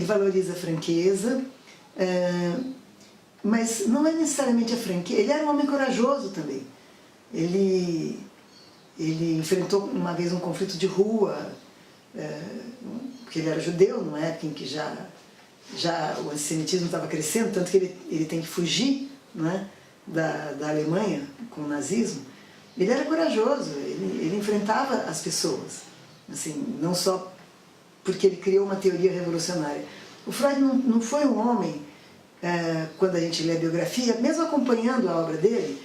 valoriza a franqueza, mas não é necessariamente a franqueza. Ele era um homem corajoso também. Ele enfrentou uma vez um conflito de rua, porque ele era judeu, numa época em que já o antissemitismo estava crescendo, tanto que ele tem que fugir, não é, da Alemanha com o nazismo. Ele era corajoso, ele enfrentava as pessoas, assim, não só porque ele criou uma teoria revolucionária. O Freud não foi um homem, quando a gente lê a biografia, mesmo acompanhando a obra dele,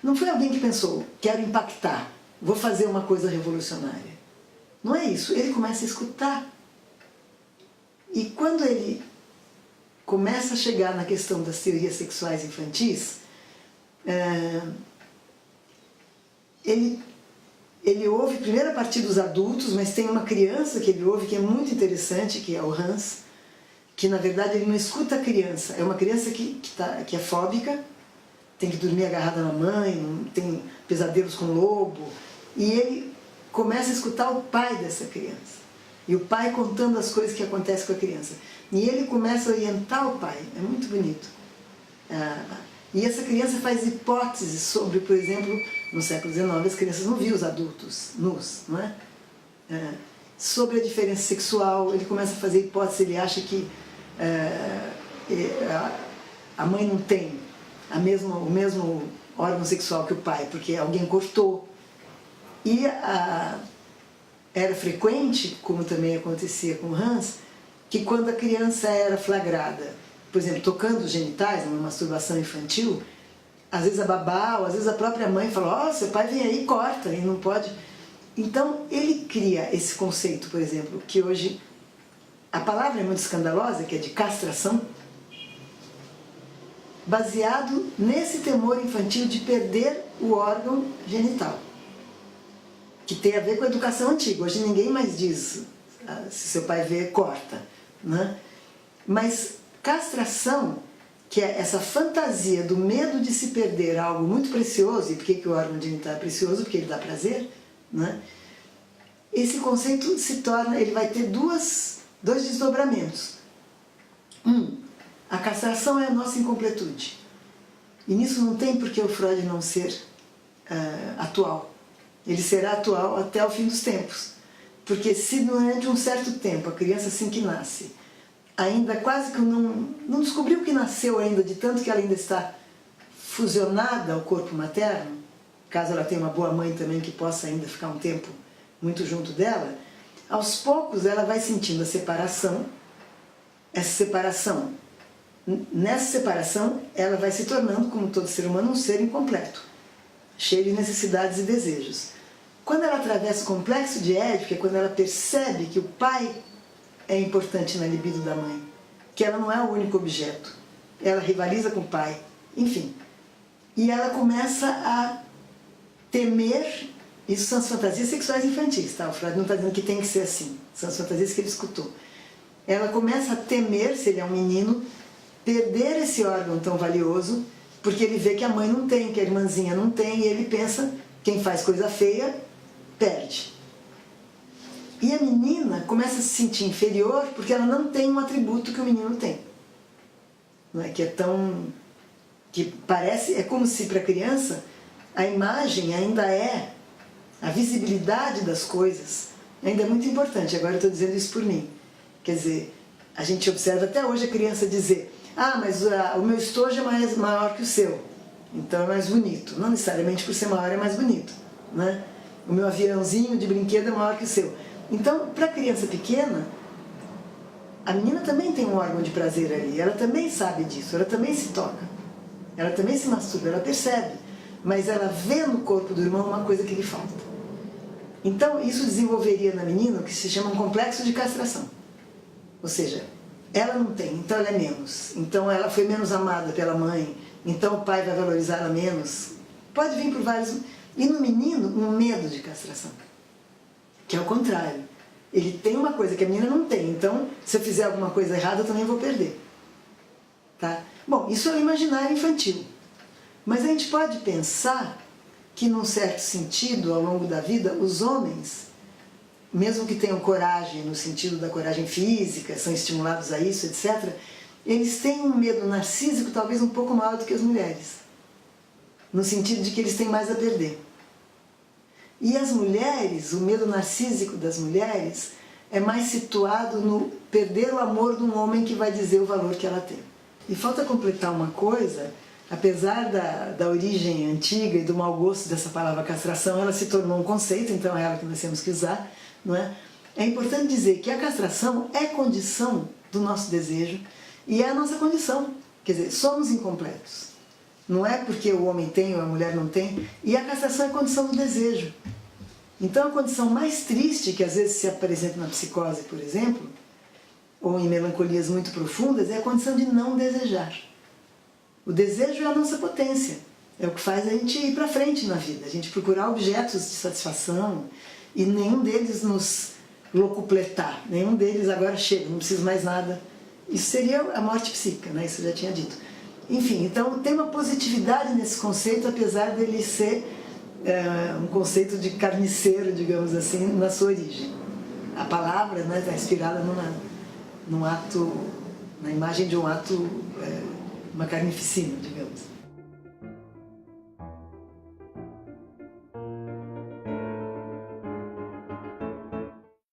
não foi alguém que pensou, quero impactar, vou fazer uma coisa revolucionária. Não é isso, ele começa a escutar. E quando ele começa a chegar na questão das teorias sexuais infantis, ele ouve primeiro a partir dos adultos, mas tem uma criança que ele ouve que é muito interessante, que é o Hans, que na verdade ele não escuta a criança, é uma criança que é fóbica, tem que dormir agarrada na mãe, tem pesadelos com lobo, e ele começa a escutar o pai dessa criança, e o pai contando as coisas que acontecem com a criança, e ele começa a orientar o pai, é muito bonito. E essa criança faz hipóteses sobre, por exemplo, no século XIX as crianças não viam os adultos nus, não é? Sobre a diferença sexual, ele começa a fazer hipóteses, ele acha que a mãe não tem o mesmo órgão sexual que o pai, porque alguém cortou. E era frequente, como também acontecia com Hans, que quando a criança era flagrada, por exemplo, tocando os genitais, numa masturbação infantil, às vezes a babá ou às vezes a própria mãe fala, ó, seu pai vem aí e corta, e não pode. Então ele cria esse conceito, por exemplo, que hoje a palavra é muito escandalosa, que é de castração, baseado nesse temor infantil de perder o órgão genital, que tem a ver com a educação antiga. Hoje ninguém mais diz, se seu pai vê, corta, né? Mas castração, que é essa fantasia do medo de se perder algo muito precioso, e por que o órgão genital é precioso? Porque ele dá prazer, né? Esse conceito se torna, ele vai ter dois desdobramentos. A castração é a nossa incompletude. E nisso não tem por que o Freud não ser atual. Ele será atual até o fim dos tempos. Porque se durante um certo tempo a criança assim que nasce, ainda quase que não descobriu que nasceu ainda, de tanto que ela ainda está fusionada ao corpo materno, caso ela tenha uma boa mãe também que possa ainda ficar um tempo muito junto dela, aos poucos ela vai sentindo a separação. Nessa separação, ela vai se tornando, como todo ser humano, um ser incompleto, cheio de necessidades e desejos. Quando ela atravessa o complexo de Édipo, que é quando ela percebe que o pai é importante na libido da mãe, que ela não é o único objeto, ela rivaliza com o pai, enfim. E ela começa a temer, isso são as fantasias sexuais infantis, tá? O Freud não está dizendo que tem que ser assim, são as fantasias que ele escutou. Ela começa a temer, se ele é um menino, perder esse órgão tão valioso, porque ele vê que a mãe não tem, que a irmãzinha não tem, e ele pensa, quem faz coisa feia, perde. E a menina começa a se sentir inferior porque ela não tem um atributo que o menino tem. Não é? Que parece, é como se para a criança a imagem ainda é, a visibilidade das coisas ainda é muito importante. Agora eu estou dizendo isso por mim. Quer dizer, a gente observa até hoje a criança dizer, mas o meu estojo é maior que o seu, então é mais bonito. Não necessariamente por ser maior é mais bonito, né? O meu aviãozinho de brinquedo é maior que o seu. Então, para a criança pequena, a menina também tem um órgão de prazer ali, ela também sabe disso, ela também se toca, ela também se masturba, ela percebe, mas ela vê no corpo do irmão uma coisa que lhe falta. Então, isso desenvolveria na menina o que se chama um complexo de castração. Ou seja, ela não tem, então ela é menos, então ela foi menos amada pela mãe, então o pai vai valorizar ela menos. Pode vir por vários... E no menino, um medo de castração, que é o contrário. Ele tem uma coisa que a menina não tem, então se eu fizer alguma coisa errada eu também vou perder. Tá? Bom, isso é o imaginário infantil. Mas a gente pode pensar que, num certo sentido, ao longo da vida, os homens mesmo que tenham coragem, no sentido da coragem física, são estimulados a isso, etc., eles têm um medo narcísico talvez um pouco maior do que as mulheres, no sentido de que eles têm mais a perder. E as mulheres, o medo narcísico das mulheres é mais situado no perder o amor de um homem que vai dizer o valor que ela tem. E falta completar uma coisa, apesar da origem antiga e do mau gosto dessa palavra castração, ela se tornou um conceito, então é ela que nós temos que usar, não é? É importante dizer que a castração é condição do nosso desejo e é a nossa condição, quer dizer, somos incompletos. Não é porque o homem tem ou a mulher não tem, e a castração é condição do desejo. Então a condição mais triste, que às vezes se apresenta na psicose, por exemplo, ou em melancolias muito profundas, é a condição de não desejar. O desejo é a nossa potência, é o que faz a gente ir para frente na vida, a gente procurar objetos de satisfação e nenhum deles nos locupletar, nenhum deles agora chega, não preciso mais nada. Isso seria a morte psíquica, né? Isso eu já tinha dito. Enfim, então tem uma positividade nesse conceito, apesar dele ser um conceito de carniceiro, digamos assim, na sua origem. A palavra, né, está inspirada num ato, na imagem de um ato, uma carnificina, digamos.